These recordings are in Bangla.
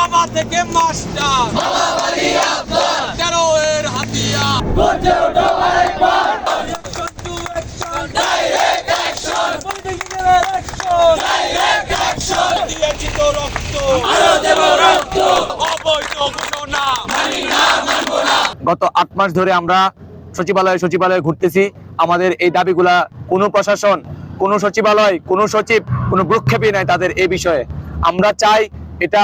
বাবা থেকে মাস্টার 13 এর হাতিয়া দিয়েছি তো রক্ত অবৈধ ঘোষণা গত 8 মাস ধরে আমরা সচিবালয়ে ঘুরতেছি। আমাদের এই দাবিগুলা কোনো প্রশাসন, কোনো সচিবালয়, কোনো সচিব, কোনো ভ্রুক্ষেপই নাই তাদের এই বিষয়ে। আমরা চাই এটা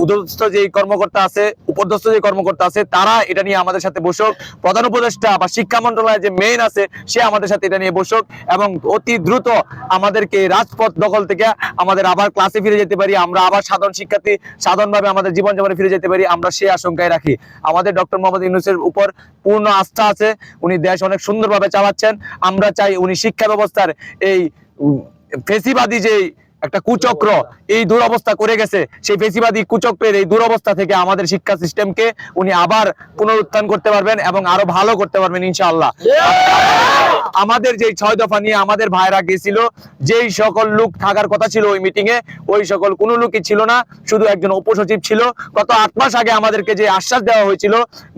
উর্ধ্বস্থ যে কর্মকর্তা আছে, উপরস্থ যে কর্মকর্তা আছে, তারা এটা নিয়ে আমাদের সাথে বসুক। প্রধান উপদেষ্টা বা শিক্ষা মন্ত্রণালয়ের যে মেইন আছে, সে আমাদের সাথে এটা নিয়ে বসুক এবং অতি দ্রুত আমাদেরকে রাজপথ দখল থেকে আমাদের আবার ক্লাসে ফিরে যেতে পারি, আমরা আবার সাধারণ শিক্ষার্থী সাধারণভাবে আমাদের জীবনযাপনে ফিরে যেতে পারি, আমরা সেই আশঙ্কায় রাখি। আমাদের ডক্টর মোহাম্মদ ইউনূসের উপর পূর্ণ আস্থা আছে, উনি দেশ অনেক সুন্দরভাবে চালাচ্ছেন। আমরা চাই উনি শিক্ষা ব্যবস্থার এই ফেসিবাদী যে একটা কুচক্র এই দুরবস্থা করে গেছে, সেই ফেসিবাদী কুচক্রের এই দুরবস্থা থেকে আমাদের শিক্ষা সিস্টেমকে উনি আবার পুনরুত্থান করতে পারবেন এবং আরো ভালো করতে পারবেন ইনশাআল্লাহ। আমাদের যে 6 দফা নিয়ে আমাদের ভাইরা গেছিল, যেই সকল লোক থাকার কথা ছিল ওই মিটিং এ, ওই সকল কোনো লোকই ছিল না, শুধু একজন উপসচিব ছিল। গত 8 মাস আগে আমাদেরকে যে আশ্বাস দেওয়া হয়েছিল,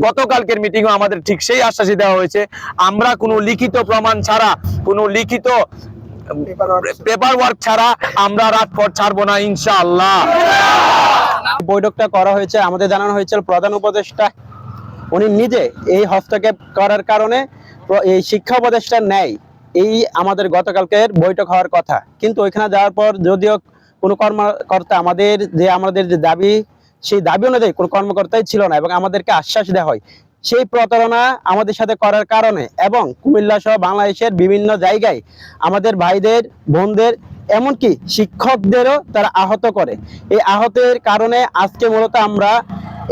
গতকালকের মিটিং এ আমাদের ঠিক সেই আশ্বাসই দেওয়া হয়েছে। আমরা কোনো লিখিত প্রমাণ ছাড়া, কোনো লিখিত পেপার ওয়ার্ক ছাড়া আমরা রাজপথ ছাড়বো না ইনশাআল্লাহ। বৈঠকটা করা হয়েছে, আমাদের জানানো হয়েছিল প্রধান উপদেষ্টা উনি নিজে এই হস্তক্ষেপ করার কারণে এই শিক্ষা উপদেষ্টা নেয় এই আমাদের গতকালকের বৈঠক হওয়ার কথা, কিন্তু ওইখানে যাওয়ার পর যদিও কোনো কর্মকর্তা আমাদের যে দাবি, সেই দাবি অনুযায়ী কোনো কর্মকর্তাই ছিল না এবং আমাদেরকে আশ্বাস দেওয়া হয়। সেই প্রতারণা আমাদের সাথে করার কারণে এবং কুমিল্লা সহ বাংলাদেশের বিভিন্ন জায়গায় আমাদের ভাইদের, বোনদের, এমনকি শিক্ষকদেরও তারা আহত করে। এই আহতের কারণে আজকে মূলত আমরা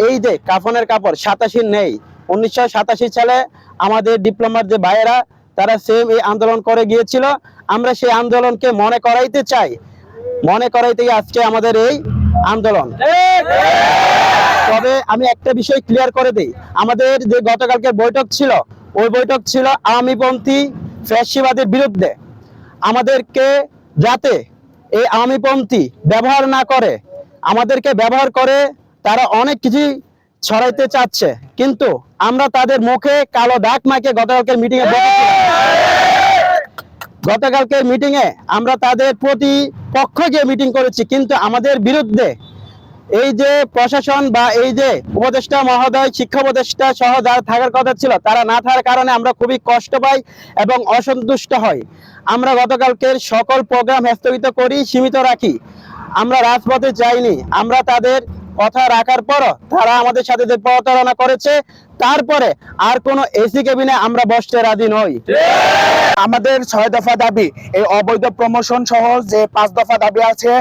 এই যে কাফনের কাপড় 87 নেই, 1987 সালে আমাদের ডিপ্লোমার যে ভাইয়েরা তারা সেম এই আন্দোলন করে গিয়েছিল। আমরা সেই আন্দোলনকে মনে করাইতে চাই, মনে করাইতে আজকে আমাদের এই আন্দোলন। তবে আমি একটা বিষয় ক্লিয়ার করে দিই, আমাদের যে গতকালকে বৈঠক ছিল, ওই বৈঠক ছিল আওয়ামীপন্থী ফ্যাসিবাদের বিরুদ্ধে। আমাদেরকে যাতে এই আওয়ামীপন্থী ব্যবহার না করে, আমাদেরকে ব্যবহার করে তারা অনেক কিছু ছড়াইতে চাচ্ছে, কিন্তু আমরা তাদের মুখে কালো দাগ মাইকে গতকালকের মিটিং এ আমরা তাদের প্রতিপক্ষকে মিটিং করেছি, কিন্তু আমাদের বিরুদ্ধে এই যে প্রশাসন বা এই যে উপদেষ্টা মহোদয়, শিক্ষা উপদেষ্টা সহ যারা থাকার কথা ছিল, তারা না থাকার কারণে আমরা খুবই কষ্ট পাই এবং অসন্তুষ্ট হই। আমরা গতকালকের সকল প্রোগ্রাম স্থগিত করি, সীমিত রাখি। আমরা রাজপথে যাইনি, আমরা তাদের কথা রাখার পরও তারা আমাদের সাথে যে প্রতারণা করেছে, তারপরে আর কোনো এসি কেবিনে আমরা বসতে রাজি নই। আমাদের 6 দফা দাবি, এই অবৈধ প্রমোশন সহ যে 5 দফা দাবি আছে,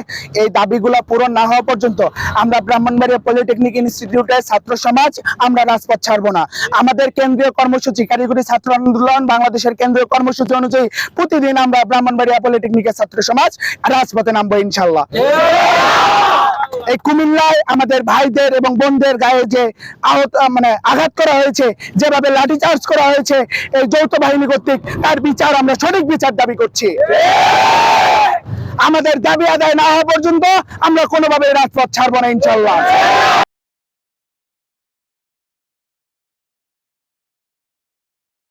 এই দাবিগুলা পূরণ না হওয়া পর্যন্ত আমরা ব্রাহ্মণবাড়িয়া পলিটেকনিক ইনস্টিটিউটের ছাত্র সমাজ আমরা রাজপথ ছাড়বো না। আমাদের কেন্দ্রীয় কর্মসূচি, কারিগরি ছাত্র আন্দোলন বাংলাদেশের কেন্দ্রীয় কর্মসূচি অনুযায়ী প্রতিদিন আমরা ব্রাহ্মণবাড়িয়া পলিটেকনিকের ছাত্র সমাজ রাজপথে নামবো ইনশাল্লাহ। এই কুমিল্লায় আমাদের ভাইদের এবং বোনদের গায়ে যে আঘাত করা হয়েছে, যেভাবে লাঠিচার্জ করা হয়েছে এই যৌথ বাহিনী কর্তৃক, তার বিচার, আমরা সঠিক বিচার দাবি করছি। আমাদের দাবি আদায় না হওয়া পর্যন্ত আমরা কোনোভাবে রাজপথ ছাড়বো না ইনশাল্লাহ।